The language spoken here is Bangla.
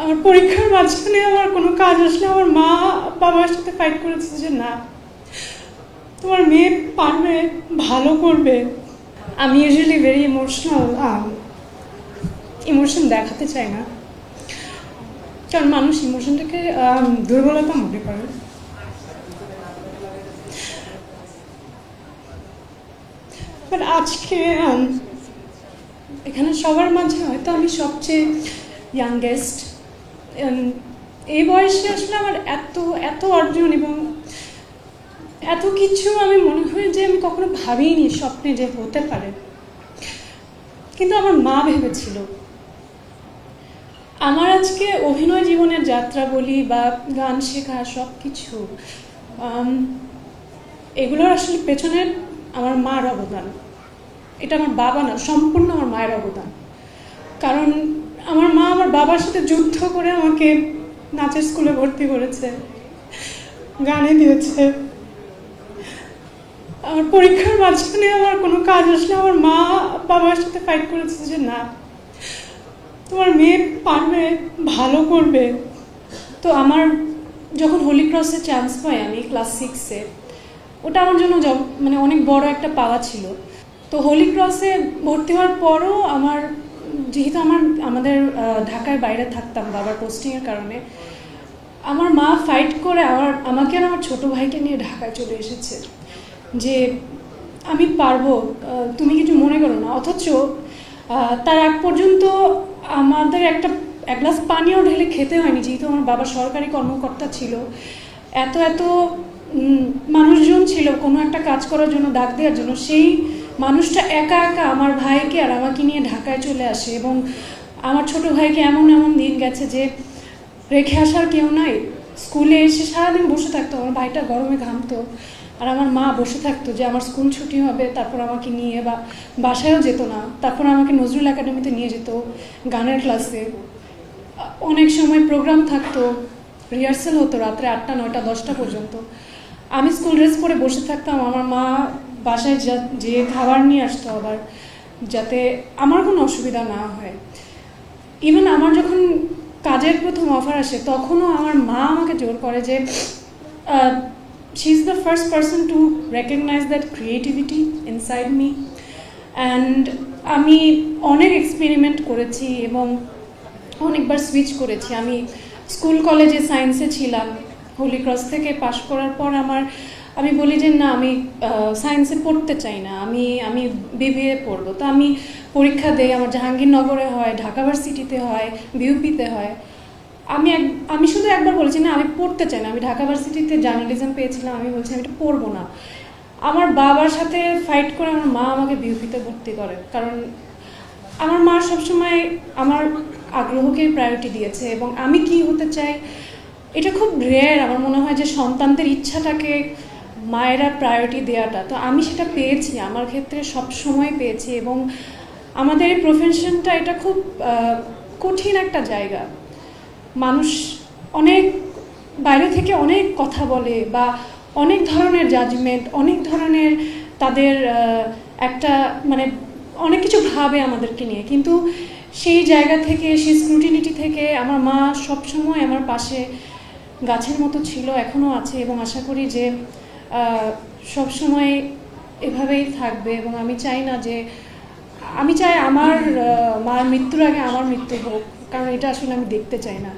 আমার পরীক্ষার মাঝখানে আমার কোনো কাজ আসলে আমার মা বাবার সাথে ফাইট করেছে যে না, তোমার মেয়ে পারবে, ভালো করবে। আমি ইউজুয়ালি ভেরি ইমোশনাল, ইমোশন দেখাতে চাই না, কারণ মানুষ ইমোশনটাকে দুর্বলতা মনে করে। বাট আজকে এখানে সবার মাঝে হয়তো আমি সবচেয়ে ইয়াংগেস্ট। এই বয়সে আসলে আমার এত এত অর্জন এবং এত কিছু আমি মনে হয় যে আমি কখনো ভাবিনি স্বপ্নে যে হতে পারে, কিন্তু আমার মা ভেবেছিল। আমার আজকে অভিনয় জীবনের যাত্রা বলি বা গান শেখা সব কিছু, এগুলোর আসলে পেছনে আমার মার অবদান। এটা আমার বাবা না, সম্পূর্ণ আমার মায়ের অবদান। কারণ আমার মা আমার বাবার সাথে যুদ্ধ করে আমাকে নাচের স্কুলে ভর্তি করেছে, গানে দিয়েছে। আমার পরীক্ষার মাঝখানে আমার কোনো কাজ আসলে আমার মা বাবার সাথে ফাইট করেছে যে না, তোমার মেয়ে পারবে, ভালো করবে। তো আমার যখন হোলি ক্রসে চান্স পাই আমি ক্লাস 6-এ, ওটা আমার জন্য মানে অনেক বড় একটা পাওয়া ছিল। তো হোলি ক্রসে ভর্তি হওয়ার পরও যেহেতু আমাদের ঢাকার বাইরে থাকতাম বাবার পোস্টিংয়ের কারণে, আমার মা ফাইট করে আমাকে আর আমার ছোটো ভাইকে নিয়ে ঢাকায় চলে এসেছে যে আমি পারবো, তুমি কিছু মনে করো না। অথচ তার আগ পর্যন্ত আমাদের এক গ্লাস পানিও ঢেলে খেতে হয়নি, যেহেতু আমার বাবা সরকারি কর্মকর্তা ছিল। এত এত মানুষজন ছিল কোনো একটা কাজ করার জন্য, ডাক দেওয়ার জন্য। সেই মানুষটা একা একা আমার ভাইকে আর আমাকে নিয়ে ঢাকায় চলে আসে, এবং আমার ছোট ভাইকে এমন এমন দিন গেছে যে রেখে আসার কেউ নাই। স্কুলে এসে সারাদিন বসে থাকতো, আমার ভাইটা গরমে ঘামতো, আর আমার মা বসে থাকতো যে আমার স্কুল ছুটি হবে, তারপর আমাকে নিয়ে বাসায়ও যেত না, তারপর আমাকে নজরুল একাডেমিতে নিয়ে যেত গানের ক্লাসে। অনেক সময় প্রোগ্রাম থাকতো, রিহার্সেল হতো রাত্রে 8টা 9টা 10টা পর্যন্ত। আমি স্কুল ড্রেস পরে বসে থাকতাম, আমার মা বাসায় যে খাবার নিয়ে আসতো আবার, যাতে আমার কোনো অসুবিধা না হয়। ইভেন আমার যখন কাজের প্রথম অফার আসে, তখনও আমার মা আমাকে জোর করে যে she is the first person to recognise that creativity inside me. And আমি অনেক এক্সপেরিমেন্ট করেছি এবং অনেকবার সুইচ করেছি। আমি স্কুল কলেজে সায়েন্সে ছিলাম, হোলি ক্রস থেকে পাশ করার পর আমি বলি যে না, আমি সায়েন্সে পড়তে চাই না, আমি বিবিএ পড়বো। তো আমি পরীক্ষা দেই, আমার জাহাঙ্গীরনগরে হয়, ঢাকা ভার্সিটিতে হয়, বিউপিতে হয়। আমি শুধু একবার বলেছি না, আমি পড়তে চাই না। আমি ঢাকা ভার্সিটিতে জার্নালিজম পেয়েছিলাম, আমি বলছি আমি এটা পড়বো না। আমার বাবার সাথে ফাইট করে আমার মা আমাকে বিউপিতে ভর্তি করে, কারণ আমার মা সবসময় আমার আগ্রহকেই প্রায়োরিটি দিয়েছে। এবং আমি কি হতে চাই, এটা খুব রেয়ার আমার মনে হয় যে সন্তানদের ইচ্ছাটাকে মায়েরা প্রায়োরিটি দেওয়াটা। তো আমি সেটা পেয়েছি, আমার ক্ষেত্রে সব সময় পেয়েছি। এবং আমাদের এই প্রফেশনটা এটা খুব কঠিন একটা জায়গা। মানুষ অনেক বাইরে থেকে অনেক কথা বলে, বা অনেক ধরনের জাজমেন্ট, অনেক ধরনের তাদের একটা মানে অনেক কিছু ভাবে আমাদেরকে নিয়ে। কিন্তু সেই জায়গা থেকে, সেই স্ক্রুটিনিটি থেকে আমার মা সবসময় আমার পাশে গাছের মতো ছিল, এখনও আছে, এবং আশা করি যে সবসময় এভাবেই থাকবে। এবং আমি চাই আমার মার মৃত্যুর আগে আমার মৃত্যু হোক, কারণ এটা আসলে আমি দেখতে চাই না।